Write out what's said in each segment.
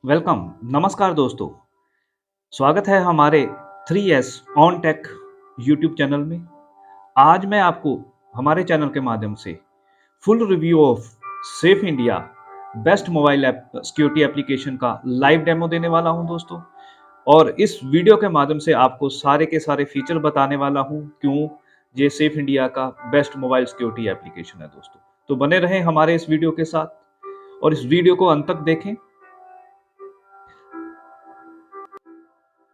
Welcome, नमस्कार दोस्तों। स्वागत है हमारे 3S on take YouTube channel में। आज मैं आपको हमारे चैनल के माध्यम से full review of safe India best mobile app security application का लाइव डेमो देने वाला हूं दोस्तों। और इस वीडियो के माध्यम से आपको सारे के सारे फीचर बताने वाला हूं क्यों ये सेफ इंडिया का बेस्ट मोबाइल सिक्योरिटी एप्लीकेशन है दोस्तों। तो बने रहें हमारे इस वीडियो के साथ और इस वीडियो को अंत तक देखें।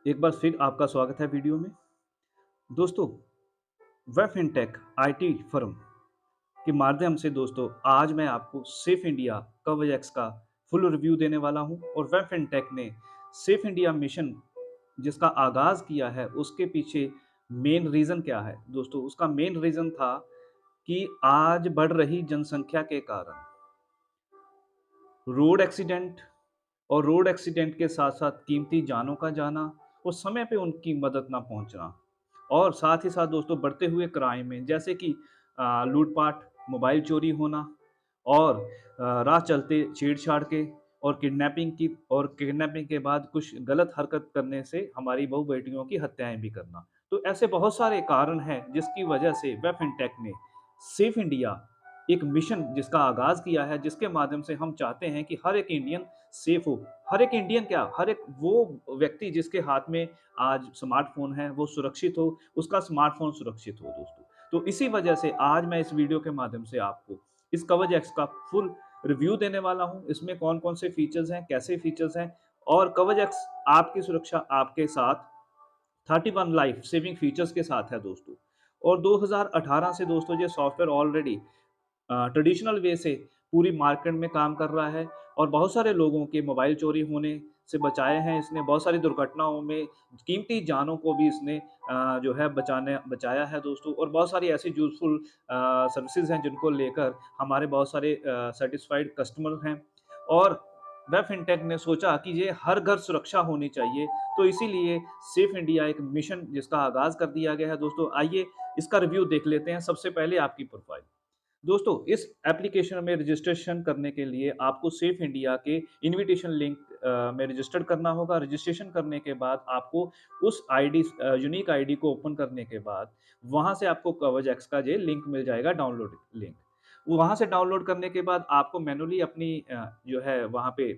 एक बार फिर आपका स्वागत है वीडियो में। दोस्तों, वेब फिनटेक आईटी फर्म के माध्यम से दोस्तों आज मैं आपको सेफ इंडिया कवच एक्स का फुल रिव्यू देने वाला हूं। और वेब फिनटेक ने सेफ इंडिया मिशन जिसका आगाज किया है उसके पीछे मेन रीजन क्या है दोस्तों? उसका मेन रीजन था कि आज बढ़ रही जनसंख्या के कारण रोड एक्सीडेंट और रोड एक्सीडेंट के साथ-साथ कीमती जानों का जाना और समय पे उनकी मदद ना पहुँचना और साथ ही साथ दोस्तों बढ़ते हुए क्राइम में जैसे कि लूट-पाट, मोबाइल चोरी होना और राह चलते छेड़-छाड़ के और किडनैपिंग के बाद कुछ गलत हरकत करने से हमारी बहू-बेटियों की हत्याएँ भी करना। तो ऐसे बहुत सारे कारण हैं जिसकी वजह से वेब फिनटेक ने सेफ इंडिया एक मिशन जिसका आगाज़ किया है, जिसके माध्यम से हम चाहते हैं कि हर एक इंडियन सेफ हो। हर एक इंडियन क्या, हर एक वो व्यक्ति जिसके हाथ में आज स्मार्टफ़ोन है, वो सुरक्षित हो, उसका स्मार्टफ़ोन सुरक्षित हो दोस्तों। तो इसी वजह से आज मैं इस वीडियो के माध्यम से आपको इस कवच एक्स का फुल रिव्यू देने वाला हूँ। इसमें कौन-कौन से फीचर्स हैं, कैसे फीचर्स हैं और कवच एक्स आपकी सुरक्षा आपके साथ 31 लाइफ सेविंग फीचर्स के साथ है दोस्तों। और 2018 से दोस्तों ये सॉफ्टवेयर ऑलरेडी ट्रेडिशनल वे से पूरी मार्केट में काम कर रहा है और बहुत सारे लोगों के मोबाइल चोरी होने से बचाए हैं इसने। बहुत सारी दुर्घटनाओं में कीमती जानों को भी इसने जो है बचाया है दोस्तों। और बहुत सारी ऐसी यूज़फुल सर्विसेज़ हैं जिनको लेकर हमारे बहुत सारे सैटिस्फाइड कस्टमर हैं। और वेब फिनटेक ने सोचा कि ये हर घर सुरक्षा होनी चाहिए, तो इसीलिए सेफ इंडिया एक मिशन जिसका आगाज़ कर दिया गया है दोस्तों। आइए इसका रिव्यू देख लेते हैं। सबसे पहले आपकी प्रोफ़ाइल। दोस्तों, इस एप्लीकेशन में रजिस्ट्रेशन करने के लिए आपको सेफ इंडिया के इन्विटेशन लिंक में रजिस्टर करना होगा। रजिस्ट्रेशन करने के बाद आपको उस आईडी यूनिक आईडी को ओपन करने के बाद वहाँ से आपको कवच एक्स का ये लिंक मिल जाएगा, डाउनलोड लिंक। वहाँ से डाउनलोड करने के बाद आपको मैनुअली अपनी जो है वहाँ पे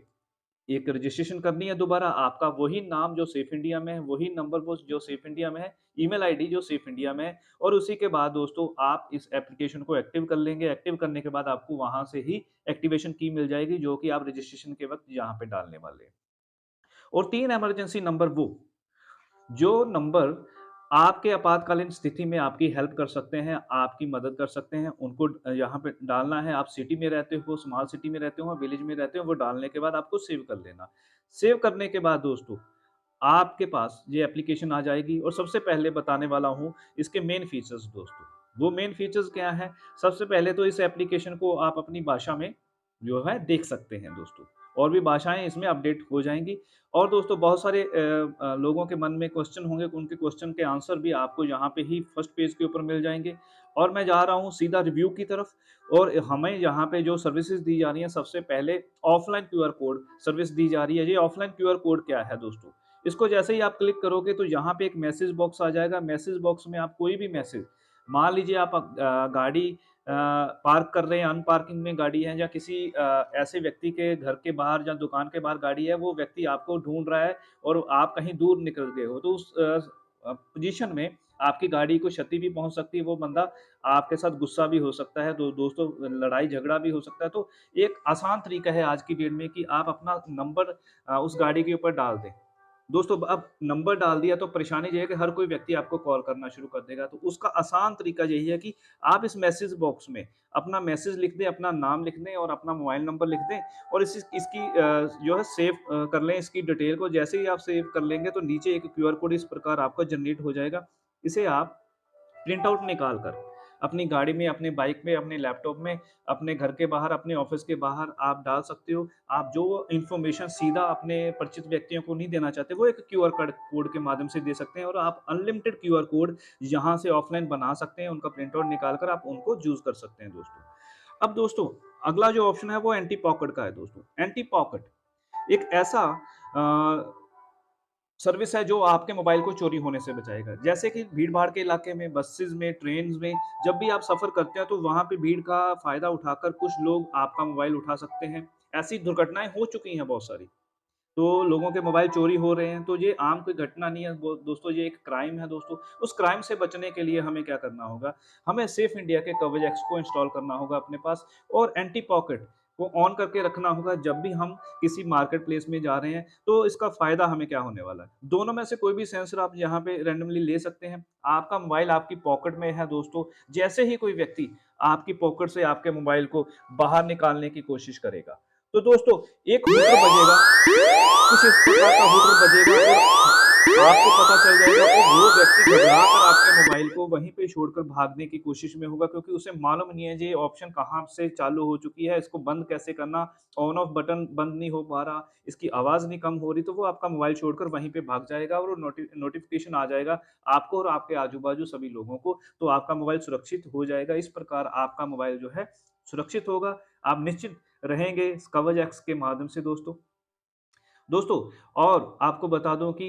एक रजिस्ट्रेशन करनी है दोबारा। आपका वही नाम जो सेफ इंडिया में है, वही नंबर वो जो सेफ इंडिया में है, ईमेल आईडी जो सेफ इंडिया में है। और उसी के बाद दोस्तों आप इस एप्लीकेशन को एक्टिव कर लेंगे। एक्टिव करने के बाद आपको वहाँ से ही एक्टिवेशन की मिल जाएगी जो कि आप रजिस्ट्रेशन के वक़्त यहाँ पे डालने वाले हैं। और 3 इमरजेंसी नंबर वो जो नंबर आपके आपातकालीन स्थिति में आपकी हेल्प कर सकते हैं, आपकी मदद कर सकते हैं, उनको यहाँ पे डालना है। आप सिटी में रहते हो, स्मॉल सिटी में रहते हो, विलेज में रहते हो, वो डालने के बाद आपको सेव कर लेना। सेव करने के बाद दोस्तों, आपके पास ये एप्लीकेशन आ जाएगी और सबसे पहले बताने वाला हूँ इसके मेन फीचर्स दोस्तों। वो मेन फीचर्स क्या हैं? सबसे पहले तो इस एप्लीकेशन को आप अपनी भाषा में जो है देख सकते हैं दोस्तों। और भी भाषाएँ इसमें अपडेट हो जाएँगी। और दोस्तों बहुत सारे लोगों के मन में क्वेश्चन होंगे, उनके क्वेश्चन के आंसर भी आपको यहाँ पे ही फर्स्ट पेज के ऊपर मिल जाएँगे। और मैं जा रहा हूँ सीधा रिव्यू की तरफ। और हमें यहाँ पे जो सर्विसेज़ दी जा रही हैं, सबसे पहले ऑफलाइन क्यूआर कोड सर्विस दी जा रही है। ये ऑफलाइन क्यूआर कोड क्या है दोस्तों? इसको जैसे ही आप क्लिक करोगे तो यहाँ पे एक मैसेज बॉक्स आ जाएगा। मैसेज बॉक्स में आप कोई भी मैसेज, मान लीजिए आप गाड़ी पार्क कर रहे हैं, अनपार्किंग में गाड़ी है या किसी ऐसे व्यक्ति के घर के बाहर या दुकान के बाहर गाड़ी है, वो व्यक्ति आपको ढूँढ रहा है और आप कहीं दूर निकल गए हो, तो उस पोज़ीशन में आपकी गाड़ी को क्षति भी पहुँच सकती है। वो बंदा आपके साथ गुस्सा भी हो सकता है, दोस्तों लड़ाई झगड़ा भी हो सकता है। तो एक आसान तरीका है आज की डेट में कि आप अपना नंबर उस गाड़ी के ऊपर डाल दें। दोस्तों अब नंबर डाल दिया तो परेशानी ये है कि हर कोई व्यक्ति आपको कॉल करना शुरू कर देगा। तो उसका आसान तरीका यही है कि आप इस मैसेज बॉक्स में अपना मैसेज लिख दें, अपना नाम लिख दें और अपना मोबाइल नंबर लिख दें और इसकी जो है सेव कर लें इसकी डिटेल को। जैसे ही आप सेव कर लेंगे तो नीचे एक क्यूआर कोड इस प्रकार आपका जनरेट हो जाएगा। इसे आप प्रिंट आउट निकाल कर अपनी गाड़ी में, अपने बाइक में, अपने लैपटॉप में, अपने घर के बाहर, अपने ऑफ़िस के बाहर आप डाल सकते हो। आप जो इन्फॉर्मेशन सीधा अपने परिचित व्यक्तियों को नहीं देना चाहते, वो एक क्यूआर कोड के माध्यम से दे सकते हैं और आप अनलिमिटेड क्यूआर कोड यहाँ से ऑफ़लाइन बना सकते हैं। उनका प्रिंट आउट निकाल कर आप उनको यूज़ कर सकते हैं दोस्तों। अब दोस्तों, अगला जो ऑप्शन है वो एंटी पॉकेट का है दोस्तों। एंटी पॉकेट एक ऐसा अ, सर्विस है जो आपके मोबाइल को चोरी होने से बचाएगा। जैसे कि भीड़-भाड़ के इलाके में, बसेज़ में, ट्रेन्स में जब भी आप सफ़र करते हैं तो वहाँ पे भीड़ का फ़ायदा उठाकर कुछ लोग आपका मोबाइल उठा सकते हैं। ऐसी दुर्घटनाएँ हो चुकी हैं बहुत सारी। तो लोगों के मोबाइल चोरी हो रहे हैं, तो ये आम कोई घटना नहीं है दोस्तों, ये एक क्राइम है दोस्तों। उस क्राइम से बचने के लिए हमें क्या करना होगा? हमें सेफ इंडिया के कवच एक्स को इंस्टॉल करना होगा अपने पास और एंटी पॉकेट को ऑन करके रखना होगा जब भी हम किसी मार्केट प्लेस में जा रहे हैं, तो इसका फ़ायदा हमें क्या होने वाला है? दोनों में से कोई भी सेंसर आप यहाँ पे रैंडमली ले सकते हैं। आपका मोबाइल आपकी पॉकेट में है दोस्तों, जैसे ही कोई व्यक्ति आपकी पॉकेट से आपके मोबाइल को बाहर निकालने की कोशिश करेगा, तो दोस्तों एक हूटर बजेगा, कुछ इस प्रकार का हूटर बजेगा और आपको पता चल जाएगा और वो व्यक्ति घबरा कर आपके मोबाइल को वहीं पे छोड़कर भागने की कोशिश में होगा क्योंकि उसे मालूम नहीं है ये ऑप्शन कहाँ से चालू हो चुकी है, इसको बंद कैसे करना, ऑन ऑफ बटन बंद नहीं हो पा रहा, इसकी आवाज़ नहीं कम हो रही, तो वो आपका मोबाइल छोड़कर वहीं पे भाग जाएगा और वो नोटिफ़िकेशन आ जाएगा आपको और आपके आजू-बाजू सभी लोगों को, तो आपका मोबाइल सुरक्षित हो जाएगा। इस प्रकार आपका मोबाइल जो है सुरक्षित होगा, आप निश्चित रहेंगे इस कवच एक्स के माध्यम से दोस्तों। दोस्तों और आपको बता दूँ कि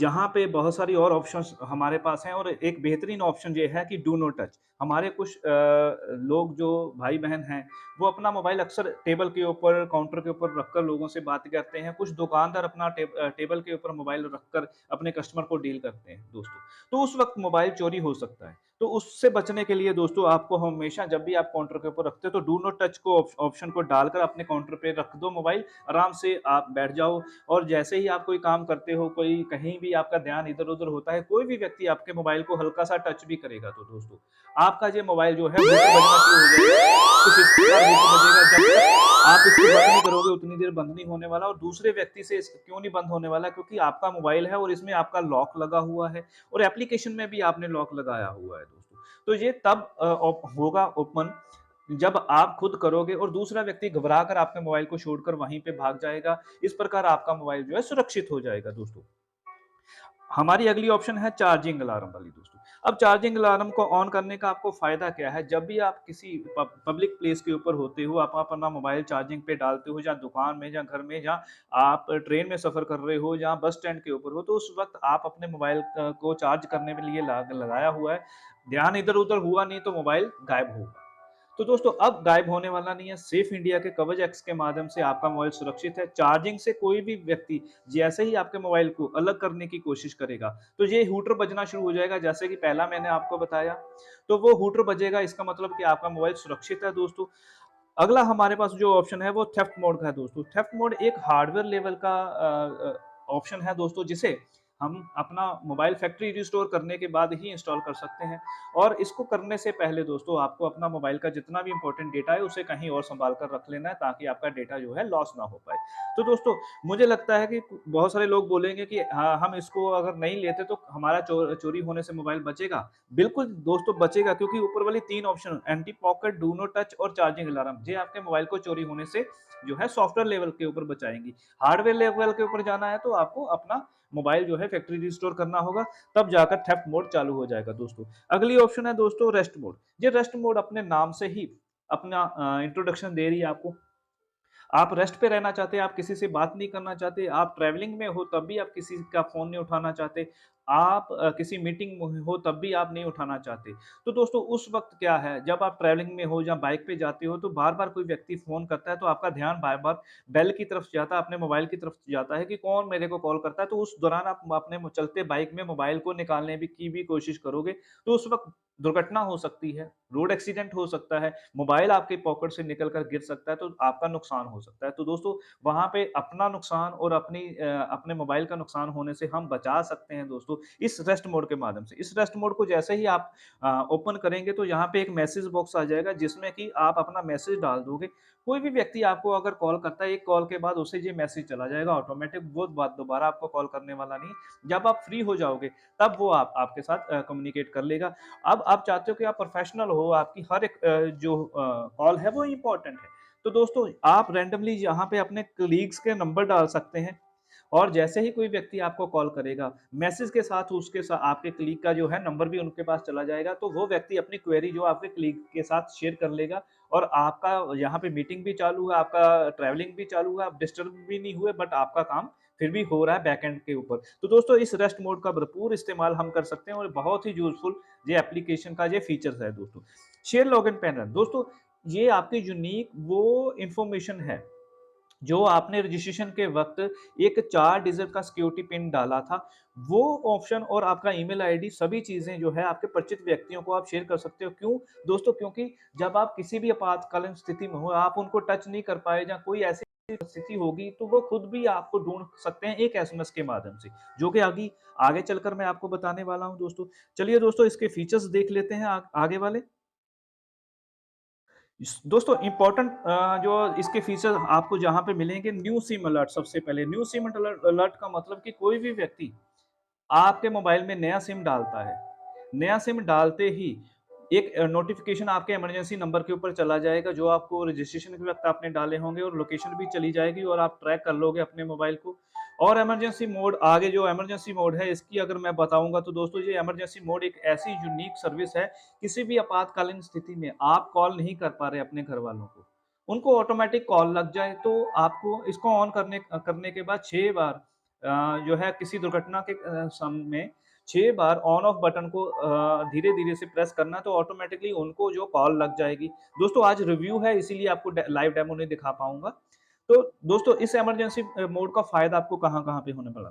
यहाँ पे बहुत सारी और ऑप्शंस हमारे पास हैं और एक बेहतरीन ऑप्शन ये है कि डू नॉट टच। हमारे कुछ लोग जो भाई-बहन हैं, वो अपना मोबाइल अक्सर टेबल के ऊपर, काउंटर के ऊपर रखकर लोगों से बातें करते हैं। कुछ दुकानदार अपना टेबल के ऊपर मोबाइल रखकर अपने कस्टमर को डील करते हैं दोस्तों। तो उस वक़्त मोबाइल चोरी हो सकता है। तो उससे बचने के लिए दोस्तों आपको हमेशा जब भी आप काउंटर के ऊपर रखते हो तो डू नॉट टच को ऑप्शन को डालकर अपने काउंटर पे रख दो मोबाइल, आराम से आप बैठ जाओ और जैसे ही आप कोई काम करते हो, कोई कहीं भी आपका ध्यान इधर-उधर होता है, कोई भी व्यक्ति आपके मोबाइल को हल्का-सा टच भी करेगा तो दोस्तों, आपका ये मोबाइल जो है हूटर बजना शुरू हो जाएगा। कुछ इस प्रकार हूटर बजेगा जब तक आप इसको बंद नहीं करोगे उतनी देर बंद नहीं होने वाला और दूसरे व्यक्ति से इस क्यों नहीं बंद होने वाला क्योंकि आपका मोबाइल है और इसमें आपका लॉक लगा हुआ है और एप्लीकेशन में भी आपने लॉक लगाया हुआ है दोस्तों। तो ये तब होगा ओपन जब आप खुद करोगे और दूसरा व्यक्ति घबरा कर आपके मोबाइल को छोड़कर वहीं पे भाग जाएगा। इस प्रकार आपका मोबाइल जो है सुरक्षित हो जाएगा दोस्तों। हमारी अगली ऑप्शन है चार्जिंग अलार्म वाली दोस्तों। अब चार्जिंग अलार्म को ऑन करने का आपको फ़ायदा क्या है? जब भी आप किसी पब्लिक प्लेस के ऊपर होते हो, आप अपना मोबाइल चार्जिंग पे डालते हो, या दुकान में, या घर में, या आप ट्रेन में सफ़र कर रहे हो, या बस स्टैंड के ऊपर हो, तो उस वक़्त आप अपने मोबाइल को चार्ज करने के लिए लगाया हुआ है। ध्यान इधर-उधर हुआ नहीं तो मोबाइल गायब होगा। तो दोस्तों अब गायब होने वाला नहीं है। सेफ इंडिया के कवच एक्स के माध्यम से आपका मोबाइल सुरक्षित है। चार्जिंग से कोई भी व्यक्ति जैसे ही आपके मोबाइल को अलग करने की कोशिश करेगा, तो ये हूटर बजना शुरू हो जाएगा जैसे कि पहला मैंने आपको बताया। तो वो हूटर बजेगा इसका मतलब कि आपका मोबाइल सुरक्षित है दोस्तों। अगला हमारे पास जो ऑप्शन है वो थेफ्ट मोड का है दोस्तों। थेफ्ट मोड एक हार्डवेयर लेवल का ऑप्शन है दोस्तों जिसे हम अपना मोबाइल फैक्ट्री रिस्टोर करने के बाद ही इंस्टॉल कर सकते हैं और इसको करने से पहले दोस्तों आपको अपना मोबाइल का जितना भी इम्पोर्टेंट डेटा है उसे कहीं और सँभाल कर रख लेना है ताकि आपका डेटा जो है लॉस ना हो पाए। तो दोस्तों मुझे लगता है कि बहुत सारे लोग बोलेंगे कि हाँ, हम इसको अगर नहीं लेते तो हमारा चोरी होने से मोबाइल बचेगा। बिल्कुल दोस्तों बचेगा क्योंकि ऊपर वाली 3 option anti pocket, do not touch और चार्जिंग अलार्म ये आपके मोबाइल को चोरी होने से जो है सॉफ्टवेयर लेवल के ऊपर बचाएँगी। हार्डवेयर लेवल के ऊपर जाना है तो आपको अपना मोबाइल जो है फैक्ट्री रिस्टोर करना होगा, तब जाकर थेफ्ट मोड चालू हो जाएगा दोस्तों। अगली ऑप्शन है दोस्तों रेस्ट मोड। ये रेस्ट मोड अपने नाम से ही अपना इंट्रोडक्शन दे रही है आपको आप रेस्ट पे रहना चाहते हैं, आप किसी से बात नहीं करना चाहते, आप ट्रैवलिंग में हो तब भी आप किसी का फ़ोन नहीं उठाना चाहते, आप किसी मीटिंग में हो तब भी आप नहीं उठाना चाहते। तो दोस्तों उस वक़्त क्या है जब आप ट्रैवलिंग में हो या बाइक पे जाते हो तो बार-बार कोई व्यक्ति फ़ोन करता है तो आपका ध्यान बार-बार बेल की तरफ जाता है, अपने मोबाइल की तरफ जाता है कि कौन मेरे को कॉल करता है। तो उस दौरान आप अपने चलते बाइक में मोबाइल को निकालने की भी कोशिश करोगे, तो उस वक़्त दुर्घटना हो सकती है, रोड एक्सीडेंट हो सकता है, मोबाइल आपके पॉकेट से निकल कर गिर सकता है, तो आपका नुकसान हो सकता है। तो दोस्तों, वहाँ पे अपना नुकसान और अपने मोबाइल का नुकसान होने से हम बचा सकते हैं दोस्तों, इस रेस्ट मोड के माध्यम से। इस रेस्ट मोड को जैसे ही आप ओपन करेंगे, तो यहाँ पे एक मैसेज बॉक्स आ जाएगा, जिसमें कि आप अपना मैसेज डाल दोगे। कोई भी व्यक्ति आपको अगर कॉल करता है, एक कॉल के बाद उसे ये मैसेज चला जाएगा ऑटोमैटिक, वो बात दोबारा आपको कॉल करने वाला नहीं। जब आप फ्री हो जाओगे, तब वो आपके साथ कम्युनिकेट कर लेगा। अब आप चाहते हो कि आप प्रोफेशनल हो, आपकी हर एक जो कॉल है वो इम्पोर्टेंट है। तो दोस्तों आप रैंडमली यहाँ पे अपने कलीग्स के नंबर डाल सकते हैं। और जैसे ही कोई व्यक्ति आपको कॉल करेगा, मैसेज के साथ उसके सा आपके कलीग का जो है नंबर भी उनके पास चला जाएगा, तो वो व्यक्ति अपनी क्वेरी जो आपके कलीग के साथ शेयर कर लेगा और आपका यहाँ पे मीटिंग भी चालू है, आपका ट्रैवलिंग भी चालू है, आप डिस्टर्ब भी नहीं हुए बट आपका काम फिर भी हो रहा है बैकएंड के ऊपर। तो दोस्तों इस रेस्ट मोड का भरपूर इस्तेमाल हम कर सकते हैं और बहुत ही यूज़फुल ये एप्लीकेशन का ये फीचर्स है दोस्तों। शेयर लॉगिन पैनल दोस्तों ये आपकी यूनिक वो इन्फॉर्मेशन है जो आपने रजिस्ट्रेशन के वक़्त एक 4 डिजिट का सिक्योरिटी पिन डाला था, वो ऑप्शन और आपका ईमेल आईडी सभी चीज़ें जो है आपके परिचित व्यक्तियों को आप शेयर कर सकते हो। क्यों? दोस्तों क्योंकि जब आप किसी भी आपातकालीन स्थिति में हो, आप उनको टच नहीं कर पाए या कोई ऐसी स्थिति होगी, तो वो खुद भी आपको ढूँढ सकते हैं एक एसएमएस के माध्यम से, जो कि आगे आगे चलकर मैं आपको बताने वाला हूँ दोस्तों। चलिए दोस्तों इसके फीचर्स देख लेते हैं आगे वाले। दोस्तों इम्पोर्टेंट जो इसके फीचर आपको जहाँ पे मिलेंगे न्यू सिम अलर्ट सबसे पहले न्यू सिम अलर्ट अलर्ट का मतलब कि कोई भी व्यक्ति आपके मोबाइल में नया सिम डालता है। नया सिम डालते ही एक नोटिफ़िकेशन आपके इमरजेंसी नंबर के ऊपर चला जाएगा जो आपको रजिस्ट्रेशन के वक़्त आपने डाले होंगे और लोकेशन भी चली जाएगी और आप ट्रैक कर लोगे अपने मोबाइल को। और इमरजेंसी मोड आगे जो इमरजेंसी मोड है इसकी अगर मैं बताऊँगा तो दोस्तों ये इमरजेंसी मोड एक ऐसी यूनिक सर्विस है, किसी भी आपातकालीन स्थिति में आप कॉल नहीं कर पा रहे अपने घरवालों को। उनको ऑटोमैटिक कॉल लग जाए तो आपको इसको ऑन करने के बाद 6 बार जो है किसी दुर्घटना के समय 6 बार ऑन ऑफ बटन को धीरे-धीरे से प्रेस करना तो ऑटोमैटिकली उनको जो कॉल लग जाएगी। दोस्तों आज रिव्यू है इसीलिए आपको लाइव डेमो नहीं दिखा पाऊँगा। तो दोस्तों इस इमरजेंसी मोड का फ़ायदा आपको कहाँ-कहाँ पे होने वाला?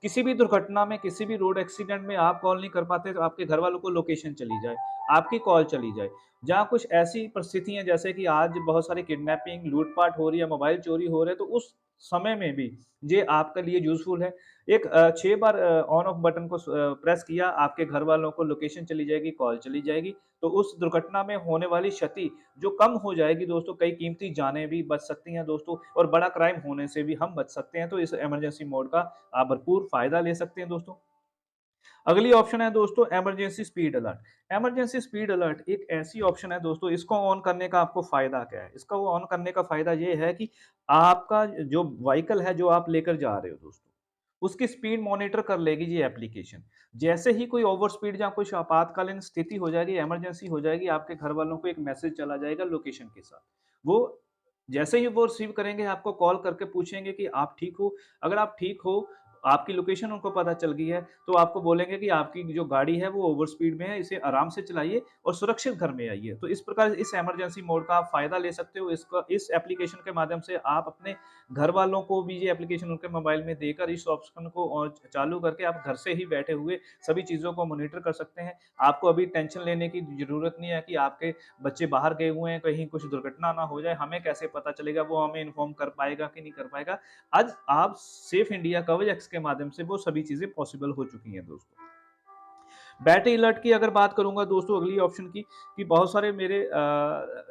किसी भी दुर्घटना में, किसी भी रोड एक्सीडेंट में आप कॉल नहीं कर पाते तो आपके घरवालों को लोकेशन चली जाए, आपकी कॉल चली जाए। जहाँ कुछ ऐसी परिस्थितियाँ जैसे कि आज बहुत सारी किडनैपिंग, लूट-पाट हो रही है, मोबाइल चोरी हो रहे हैं, तो उस समय में भी ये आपके लिए यूज़फुल है। एक 6 बार ऑन ऑफ बटन को प्रेस किया, आपके घरवालों को लोकेशन चली जाएगी, कॉल चली जाएगी। तो उस दुर्घटना में होने वाली क्षति जो कम हो जाएगी दोस्तों, कई कीमती जानें भी बच सकती हैं दोस्तों और बड़ा क्राइम होने से भी हम बच सकते हैं। तो इस इमरजेंसी मोड का आप भरपूर फ़ायदा ले सकते हैं दोस्तों। अगली ऑप्शन है दोस्तों emergency speed alert. Emergency speed alert एक ऐसी ऑप्शन है दोस्तों, इसको ऑन करने का आपको फ़ायदा क्या है? इसका वो ऑन करने का फ़ायदा ये है कि आपका जो व्हीकल है, जो आप लेकर जा रहे हो दोस्तों, उसकी स्पीड मॉनिटर कर लेगी ये एप्लीकेशन। जैसे ही कोई ओवर स्पीड या कुछ आपातकालीन स्थिति हो जाएगी, इमरजेंसी हो जाएगी, आपके घरवालों को एक मैसेज चला जाएगा लोकेशन के साथ। वो जैसे ही वो रिसीव करेंगे, आपको कॉल करके पूछेंगे कि आप ठीक हो? अगर आप ठीक हो, आपकी लोकेशन उनको पता चल गई है, तो आपको बोलेंगे कि आपकी जो गाड़ी है वो ओवर स्पीड में है, इसे आराम से चलाइए और सुरक्षित घर में आइए। तो इस प्रकार इस इमरजेंसी मोड का आप फ़ायदा ले सकते हो। इसका इस एप्लीकेशन के माध्यम से आप अपने घर वालों को भी ये एप्लीकेशन उनके मोबाइल में देकर इस ऑप्शन को चालू करके आप घर से ही बैठे हुए सभी चीज़ों को मॉनिटर कर सकते हैं। आपको अभी टेंशन लेने की ज़रूरत नहीं है कि आपके बच्चे बाहर गए हुए हैं, कहीं कुछ दुर्घटना ना हो जाए, हमें कैसे पता चलेगा, वो हमें इन्फॉर्म कर पाएगा कि नहीं कर पाएगा। आज आप सेफ इंडिया कवच एक्स के माध्यम से वो सभी चीज़ें पॉसिबल हो चुकी हैं दोस्तों। बैटरी अलर्ट की अगर बात करूँगा दोस्तों अगली ऑप्शन की कि बहुत सारे मेरे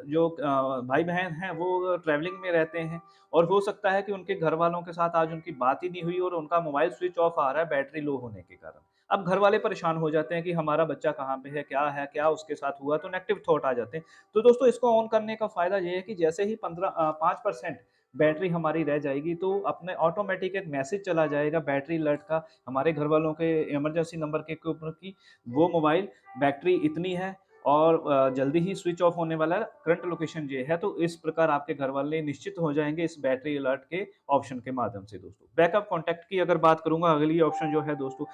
जो भाई-बहन हैं वो ट्रैवलिंग में रहते हैं और हो सकता है कि उनके घरवालों के साथ आज उनकी बात ही नहीं हुई और उनका मोबाइल स्विच ऑफ आ रहा है बैटरी लो होने के कारण। अब घरवाले परेशान हो जाते हैं कि हमारा बच्चा कहाँ पे है, क्या उसके साथ हुआ? तो नेगेटिव थॉट आ जाते हैं। तो दोस्तों इसको ऑन करने का फ़ायदा ये है कि जैसे ही 5% बैटरी हमारी रह जाएगी तो अपने ऑटोमैटिक एक मैसेज चला जाएगा बैटरी अलर्ट का हमारे घरवालों के इमरजेंसी नंबर के ऊपर कि वो मोबाइल बैटरी इतनी है और जल्दी ही स्विच ऑफ होने वाला है, करंट लोकेशन ये है, तो इस प्रकार आपके घरवाले निश्चित हो जाएँगे इस बैटरी अलर्ट के ऑप्शन के माध्यम से दोस्तों। बैकअप कॉन्टैक्ट की अगर बात करूँगा अगली ऑप्शन जो है दोस्तों,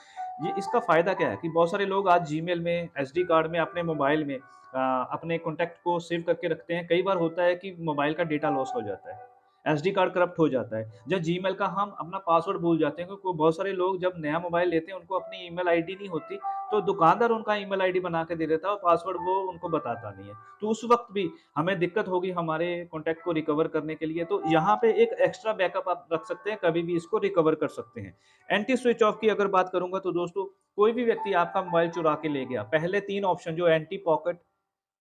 ये इसका फ़ायदा क्या है कि बहुत सारे लोग आज जीमेल में, एसडी कार्ड में, अपने मोबाइल में अपने कॉन्टैक्ट को सेव करके रखते हैं। कई बार होता है कि मोबाइल का डेटा लॉस हो जाता है, एसडी कार्ड करप्ट हो जाता है। या जीमेल का हम अपना पासवर्ड भूल जाते हैं क्योंकि बहुत सारे लोग जब नया मोबाइल लेते हैं उनको अपनी ईमेल आईडी नहीं होती, तो दुकानदार उनका ईमेल आईडी बना के दे देता है और पासवर्ड वो उनको बताता नहीं है। तो उस वक़्त भी हमें दिक्कत होगी हमारे कॉन्टैक्ट को रिकवर करने के लिए, तो यहाँ पे एक एक्स्ट्रा बैकअप आप रख सकते हैं, कभी भी इसको रिकवर कर सकते हैं। एंटी स्विच ऑफ की अगर बात करूँगा तो दोस्तों, कोई भी व्यक्ति आपका मोबाइल चुरा के ले गया, पहले 3 ऑप्शन जो एंटी पॉकेट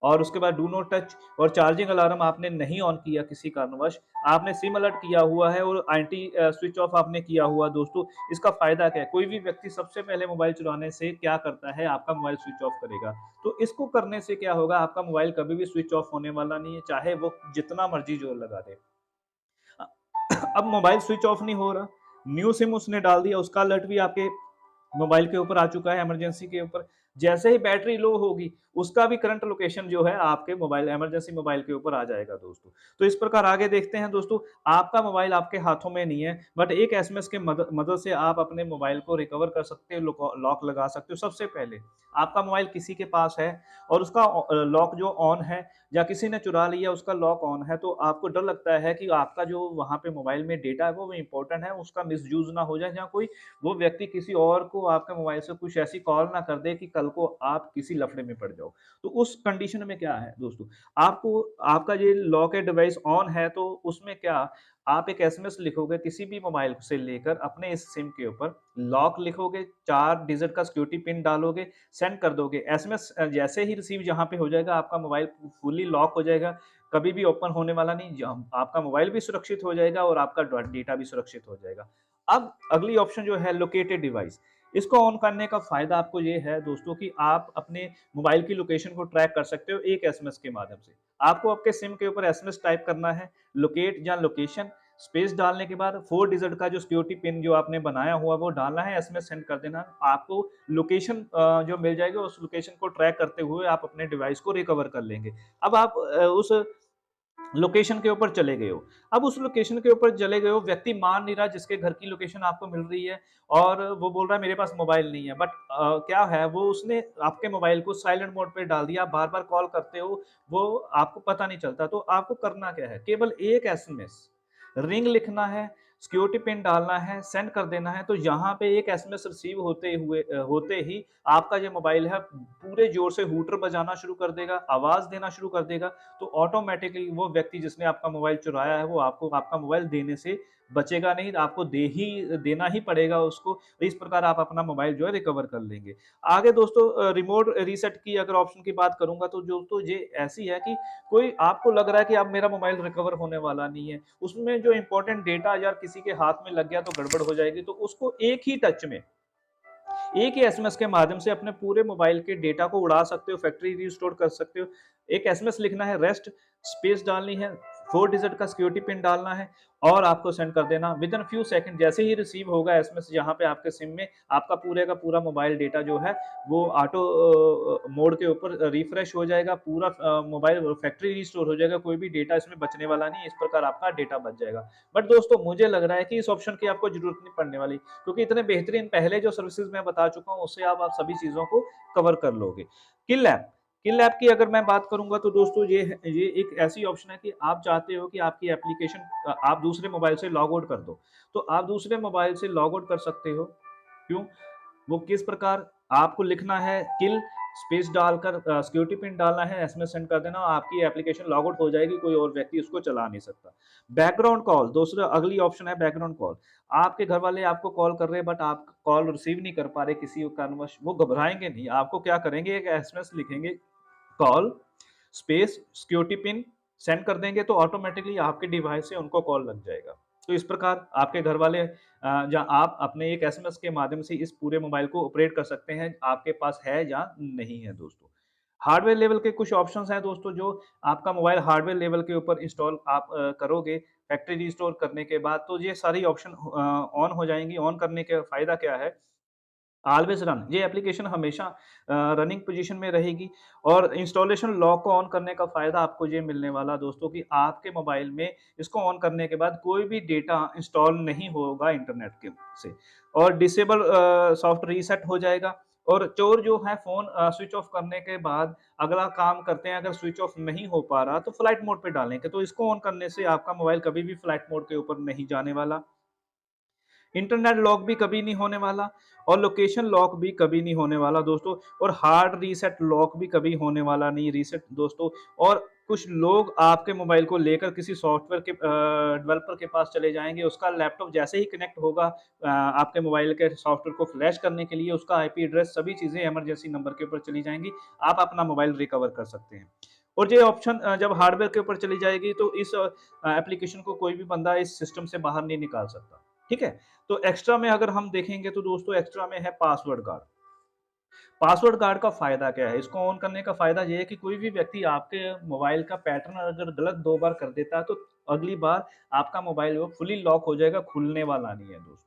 और उसके बाद डू नॉट टच और चार्जिंग अलार्म आपने नहीं ऑन किया किसी कारणवश, आपने सिम अलर्ट किया हुआ है और एंटी स्विच ऑफ आपने किया हुआ दोस्तों, इसका फ़ायदा क्या है? कोई भी व्यक्ति सबसे पहले मोबाइल चुराने से क्या करता है, आपका मोबाइल स्विच ऑफ करेगा। तो इसको करने से क्या होगा, आपका मोबाइल कभी भी स्विच ऑफ होने वाला नहीं है, चाहे वो जितना मर्ज़ी ज़ोर लगा दे। अ, अब मोबाइल स्विच ऑफ नहीं हो रहा, न्यू सिम उसने डाल दिया, उसका अलर्ट भी आपके मोबाइल के ऊपर आ चुका है इमरजेंसी के ऊपर। जैसे ही बैटरी लो होगी, उसका भी करंट लोकेशन जो है आपके मोबाइल इमरजेंसी मोबाइल के ऊपर आ जाएगा दोस्तों। तो इस प्रकार आगे देखते हैं दोस्तों, आपका मोबाइल आपके हाथों में नहीं है, बट एक एसएमएस के मदद से आप अपने मोबाइल को रिकवर कर सकते हो, लॉक लगा सकते हो। सबसे पहले आपका मोबाइल किसी के पास है और उसका लॉक जो ऑन है या किसी ने चुरा लिया, उसका लॉक ऑन है, तो आपको डर लगता है कि आपका जो वहाँ पे मोबाइल में डेटा है वो इम्पोर्टेंट है, उसका मिसयूज़ ना हो जाए, या कोई वो व्यक्ति किसी और को आपके मोबाइल से कुछ ऐसी कॉल ना कर दे कि कल को आप किसी लफड़े में पड़ जाओ। तो उस कंडीशन में क्या है दोस्तों, आपको आपका ये लॉक डिवाइस ऑन है, तो उसमें क्या आप एक एसएमएस लिखोगे किसी भी मोबाइल से लेकर अपने इस सिम के ऊपर, लॉक लिखोगे, 4 डिजिट का सिक्योरिटी पिन डालोगे, सेंड कर दोगे। एसएमएस जैसे ही रिसीव जहाँ पे हो जाएगा, आपका मोबाइल फुली लॉक हो जाएगा, कभी भी ओपन होने वाला नहीं। आपका मोबाइल भी सुरक्षित हो जाएगा और आपका डेटा भी सुरक्षित हो जाएगा। अब अगली ऑप्शन जो है लोकेटेड डिवाइस, इसको ऑन करने का फ़ायदा आपको ये है दोस्तों कि आप अपने मोबाइल की लोकेशन को ट्रैक कर सकते हो एक एसएमएस के माध्यम से। आपको आपके सिम के ऊपर एसएमएस टाइप करना है, लोकेट या लोकेशन, स्पेस डालने के बाद 4 डिजिट का जो सिक्योरिटी पिन जो आपने बनाया हुआ वो डालना है, एसएमएस सेंड कर देना है। आपको लोकेशन जो मिल जाएगी, उस लोकेशन को ट्रैक करते हुए आप अपने डिवाइस को रिकवर कर लेंगे। अब आप उस लोकेशन के ऊपर चले गए हो। अब उस लोकेशन के ऊपर चले गए हो, व्यक्ति मान नहीं रहा जिसके घर की लोकेशन आपको मिल रही है, और वो बोल रहा है मेरे पास मोबाइल नहीं है, बट क्या है, वो उसने आपके मोबाइल को साइलेंट मोड पे डाल दिया, बार-बार कॉल करते हो, वो आपको पता नहीं चलता। तो आपको करना क्या है? केवल एक एसएमएस, रिंग लिखना है, सिक्योरिटी पिन डालना है, सेंड कर देना है, तो यहाँ पे एक एसएमएस रिसीव होते ही आपका जो मोबाइल है पूरे ज़ोर से हूटर बजाना शुरू कर देगा, आवाज़ देना शुरू कर देगा, तो ऑटोमैटिकली वो व्यक्ति जिसने आपका मोबाइल चुराया है, वो आपको आपका मोबाइल देने से बचेगा नहीं, आपको देना ही पड़ेगा उसको। तो इस प्रकार आप अपना मोबाइल जो है रिकवर कर लेंगे। आगे दोस्तों रिमोट रीसेट की अगर ऑप्शन की बात करूँगा, तो दोस्तों ये ऐसी है कि कोई आपको लग रहा है कि अब मेरा मोबाइल रिकवर होने वाला नहीं है, उसमें जो इम्पोर्टेंट डेटा अगर किसी के हाथ में लग गया तो गड़बड़ हो जाएगी, तो उसको एक ही टच में, एक ही एसएमएस के माध्यम से अपने पूरे मोबाइल के डेटा को उड़ा सकते हो, फैक्ट्री रिस्टोर कर सकते हो। एक एसएमएस लिखना है, रेस्ट, स्पेस डालनी है, 4 डिजिट का सिक्योरिटी पिन डालना है और आपको सेंड कर देना। विदिन फ्यू सेकंड जैसे ही रिसीव होगा एसएमएस जहाँ पे आपके सिम में, आपका पूरे का पूरा मोबाइल डेटा जो है वो ऑटो मोड के ऊपर रिफ्रेश हो जाएगा, पूरा मोबाइल फैक्ट्री रिस्टोर हो जाएगा, कोई भी डेटा इसमें बचने वाला नहीं है, इस प्रकार आपका डेटा बच जाएगा। बट दोस्तों मुझे लग रहा है कि इस ऑप्शन की आपको ज़रूरत नहीं पड़ने वाली, क्योंकि इतने बेहतरीन पहले जो सर्विसेज़ मैं बता चुका हूँ, उससे आप सभी चीज़ों को कवर कर लोगे। किल ऐप, किल ऐप की अगर मैं बात करूँगा, तो दोस्तों ये एक ऐसी ऑप्शन है कि आप चाहते हो कि आपकी एप्लीकेशन आप दूसरे मोबाइल से लॉग आउट कर दो, तो आप दूसरे मोबाइल से लॉग आउट कर सकते हो। क्यों? वो किस प्रकार? आपको लिखना है किल, स्पेस डालकर सिक्योरिटी पिन डालना है, एसएमएस सेंड कर देना, आपकी एप्लीकेशन लॉग आउट हो जाएगी, कोई और व्यक्ति उसको चला नहीं सकता। बैकग्राउंड कॉल, दूसरा अगली ऑप्शन है बैकग्राउंड कॉल। आपके घर वाले आपको कॉल कर रहे हैं, बट आप कॉल रिसीव नहीं कर पा रहे किसी कारणवश, वो घबराएँगे नहीं, आपको क्या करेंगे, एक एसएमएस लिखेंगे, call, space, security pin, send कर देंगे, तो ऑटोमैटिकली आपके डिवाइस से उनको कॉल लग जाएगा। तो इस प्रकार आपके घर वाले या आप अपने एक एसएमएस के माध्यम से इस पूरे मोबाइल को ऑपरेट कर सकते हैं, आपके पास है या नहीं है दोस्तों। हार्डवेयर लेवल के कुछ ऑप्शंस हैं दोस्तों, जो आपका मोबाइल हार्डवेयर लेवल के ऊपर इंस्टॉल आप करोगे, फैक्ट्री रिस्टोर करने के बाद, तो ये सारी ऑप्शन ऑन हो जाएँगी। ऑन करने का फ़ायदा क्या है? ऑलवेज़ रन, ये एप्लीकेशन हमेशा रनिंग पोज़ीशन में रहेगी, और इंस्टॉलेशन लॉक को ऑन करने का फ़ायदा आपको ये मिलने वाला दोस्तों कि आपके मोबाइल में इसको ऑन करने के बाद कोई भी डेटा इंस्टॉल नहीं होगा इंटरनेट के से, और डिसेबल सॉफ्ट रीसेट हो जाएगा, और चोर जो है फ़ोन स्विच ऑफ करने के बाद अगला काम करते हैं, अगर स्विच ऑफ नहीं हो पा रहा तो फ्लाइट मोड पे डालेंगे, तो इसको ऑन करने से आपका मोबाइल कभी भी फ्लाइट मोड के ऊपर नहीं जाने वाला। इंटरनेट लॉक भी कभी नहीं होने वाला, और लोकेशन लॉक भी कभी नहीं होने वाला दोस्तों, और हार्ड रीसेट लॉक भी कभी होने वाला नहीं रीसेट दोस्तों। और कुछ लोग आपके मोबाइल को लेकर किसी सॉफ्टवेयर के डेवलपर के पास चले जाएँगे, उसका लैपटॉप जैसे ही कनेक्ट होगा आपके मोबाइल के सॉफ्टवेयर को फ्लैश करने के लिए, उसका आईपी एड्रेस सभी चीज़ें इमरजेंसी नंबर के ऊपर चली जाएँगी, आप अपना मोबाइल रिकवर कर सकते हैं। और ये ऑप्शन जब हार्डवेयर के ऊपर चली जाएगी, तो इस एप्लीकेशन को कोई भी बंदा इस सिस्टम से बाहर नहीं निकाल सकता, ठीक है? तो एक्स्ट्रा में अगर हम देखेंगे, तो दोस्तों एक्स्ट्रा में है पासवर्ड गार्ड। पासवर्ड गार्ड का फ़ायदा क्या है? इसको ऑन करने का फ़ायदा ये है कि कोई भी व्यक्ति आपके मोबाइल का पैटर्न अगर गलत 2 बार कर देता है, तो अगली बार आपका मोबाइल वो फुली लॉक हो जाएगा, खुलने वाला नहीं है दोस्तों।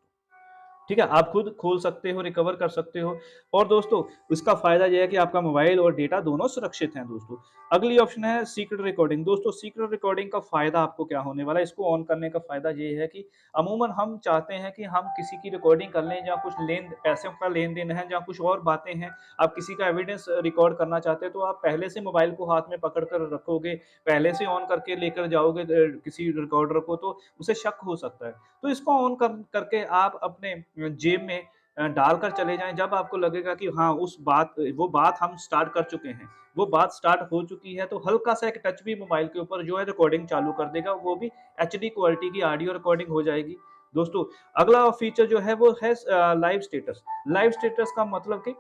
ठीक है? आप खुद खोल सकते हो, रिकवर कर सकते हो और दोस्तों इसका फ़ायदा ये है कि आपका मोबाइल और डेटा दोनों सुरक्षित हैं दोस्तों। अगली ऑप्शन है सीक्रेट रिकॉर्डिंग। दोस्तों सीक्रेट रिकॉर्डिंग का फ़ायदा आपको क्या होने वाला है? इसको ऑन करने का फ़ायदा ये है कि अमूमन हम चाहते हैं कि हम किसी की रिकॉर्डिंग कर लें, जहाँ कुछ लेन पैसों का लेन-देन है, जहाँ कुछ और बातें हैं, आप किसी का एविडेंस रिकॉर्ड करना चाहते हैं, तो आप पहले से मोबाइल को हाथ में पकड़ कर रखोगे, पहले से ऑन करके लेकर जाओगे किसी रिकॉर्डर को, तो उसे शक हो सकता है। तो इसको ऑन करके आप अपने जेब में डालकर चले जाएँ, जब आपको लगेगा कि हाँ, वो बात हम स्टार्ट कर चुके हैं, वो बात स्टार्ट हो चुकी है, तो हल्का-सा एक टच भी मोबाइल के ऊपर जो है रिकॉर्डिंग चालू कर देगा, वो भी एचडी क्वालिटी की ऑडियो रिकॉर्डिंग हो जाएगी। दोस्तों, अगला फीचर जो है वो है लाइव स्टेटस। लाइव स्टेटस का मतलब कि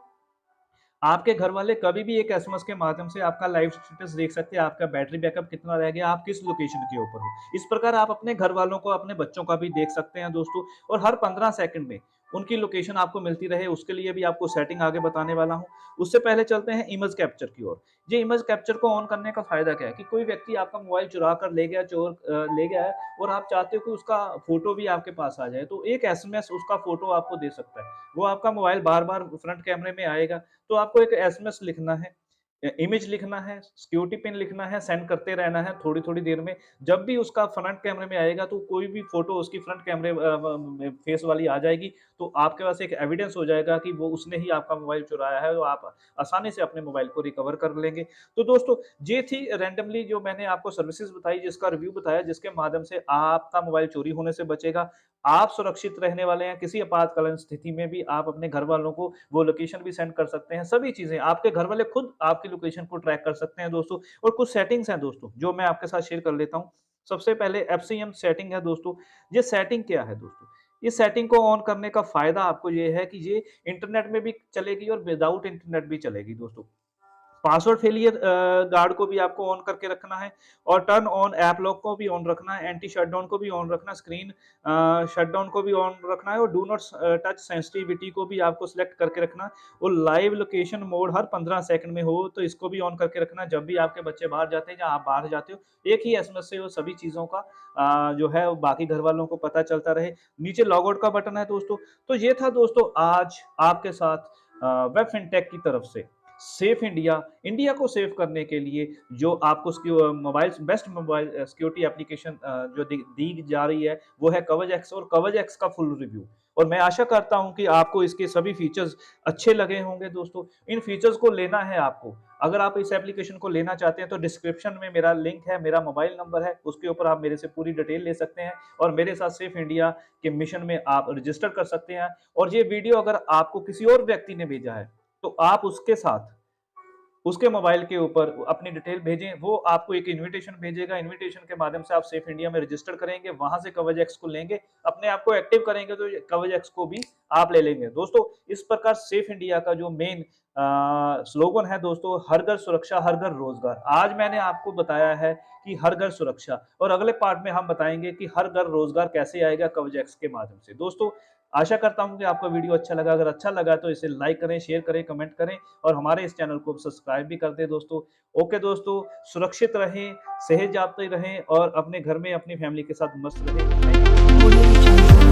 आपके घर वाले कभी भी एक एसएमएस के माध्यम से आपका लाइव स्टेटस देख सकते हैं, आपका बैटरी बैकअप कितना रह गया, आप किस लोकेशन के ऊपर हो। इस प्रकार आप अपने घर वालों को, अपने बच्चों का भी देख सकते हैं दोस्तों और हर 15 सेकंड में उनकी लोकेशन आपको मिलती रहे, उसके लिए भी आपको सेटिंग आगे बताने वाला हूँ। उससे पहले चलते हैं इमेज कैप्चर की ओर। ये इमेज कैप्चर को ऑन करने का फ़ायदा क्या है कि कोई व्यक्ति आपका मोबाइल चुरा कर ले गया, ले गया है और आप चाहते हो कि उसका फ़ोटो भी आपके पास आ जाए, तो एक एसएमएस उसका फ़ोटो आपको दे सकता है। वो आपका मोबाइल बार-बार फ्रंट कैमरे में आएगा, तो आपको एक एसएमएस लिखना है, इमेज लिखना है, सिक्योरिटी पिन लिखना है, सेंड करते रहना है थोड़ी-थोड़ी देर में। जब भी उसका फ्रंट कैमरे में आएगा तो कोई भी फ़ोटो उसकी फ्रंट कैमरे में फेस वाली आ जाएगी, तो आपके पास एक एविडेंस हो जाएगा कि वो उसने ही आपका मोबाइल चुराया है, तो आप आसानी से अपने मोबाइल को रिकवर कर लेंगे। तो दोस्तों, ये थी रैंडमली जो मैंने आपको सर्विसेज़ बताई, जिसका रिव्यू बताया, जिसके माध्यम से आपका मोबाइल चोरी होने से बचेगा। आप सुरक्षित रहने वाले हैं, किसी आपातकालीन स्थिति में भी आप अपने घरवालों को वो लोकेशन भी सेंड कर सकते हैं, सभी चीज़ें आपके घरवाले खुद आपकी लोकेशन को ट्रैक कर सकते हैं दोस्तों। और कुछ सेटिंग्स हैं दोस्तों, जो मैं आपके साथ शेयर कर लेता हूँ। सबसे पहले एफसीएम सेटिंग है दोस्तों। ये सेटिंग क्या है दोस्तों? इस सेटिंग को ऑन करने का फ़ायदा आपको ये है कि ये इंटरनेट में भी चलेगी और विदाउट इंटरनेट भी चलेगी दोस्तों। पासवर्ड फेलियर गार्ड को भी आपको ऑन करके रखना है और टर्न ऑन ऐप लॉक को भी ऑन रखना है, एंटी शटडाउन को भी ऑन रखना है, स्क्रीन शटडाउन को भी ऑन रखना है और डू नॉट टच सेंसिटिविटी को भी आपको सिलेक्ट करके रखना है और लाइव लोकेशन मोड हर 15 सेकंड में हो तो इसको भी ऑन करके रखना है। जब भी आपके बच्चे बाहर जाते हैं या आप बाहर जाते हो, एक ही एसएमएस से वो सभी चीज़ों का जो है वो बाकी घरवालों को पता चलता रहे। नीचे लॉग आउट का बटन है दोस्तों। तो ये था दोस्तों आज आपके साथ वेब फिनटेक की तरफ से। सेफ इंडिया, इंडिया को सेव करने के लिए जो आपको mobile best mobile security application जो दी जा रही है, वो है कवच एक्स और कवच एक्स का फुल रिव्यू। और मैं आशा करता हूँ कि आपको इसके सभी फीचर्स अच्छे लगे होंगे दोस्तों। इन फीचर्स को लेना है आपको। अगर आप इस एप्लीकेशन को लेना चाहते हैं तो डिस्क्रिप्शन में मेरा लिंक है, मेरा मोबाइल नंबर है, उसके ऊपर आप मेरे से पूरी डिटेल ले सकते हैं और मेरे साथ सेफ इंडिया के मिशन में आप रजिस्टर कर सकते हैं। और ये वीडियो अगर आपको किसी और व्यक्ति ने भेजा है, तो आप उसके साथ उसके मोबाइल के ऊपर अपनी डिटेल भेजें, वो आपको एक इन्विटेशन भेजेगा, इन्विटेशन के माध्यम से आप सेफ इंडिया में रजिस्टर करेंगे, वहाँ से कवच एक्स को लेंगे, अपने आप को एक्टिव करेंगे तो ये कवच एक्स को भी आप ले लेंगे। दोस्तों, इस प्रकार सेफ इंडिया का जो मेन स्लोगन है दोस्तों, हर घर सुरक्षा, हर घर रोजगार। आज मैंने आपको बताया है कि हर घर सुरक्षा और अगले पार्ट में हम बताएँगे कि हर घर रोजगार कैसे आएगा कवच एक्स के माध्यम से। दोस्तों, आशा करता हूँ कि आपको वीडियो अच्छा लगा। अगर अच्छा लगा तो इसे लाइक करें, शेयर करें, कमेंट करें और हमारे इस चैनल को सब्सक्राइब भी कर दें दोस्तों। ओके दोस्तों, सुरक्षित रहें, सेहत-याफ्ते रहें और अपने घर में अपनी फैमिली के साथ मस्त रहें। Thank you. Audio Jungle.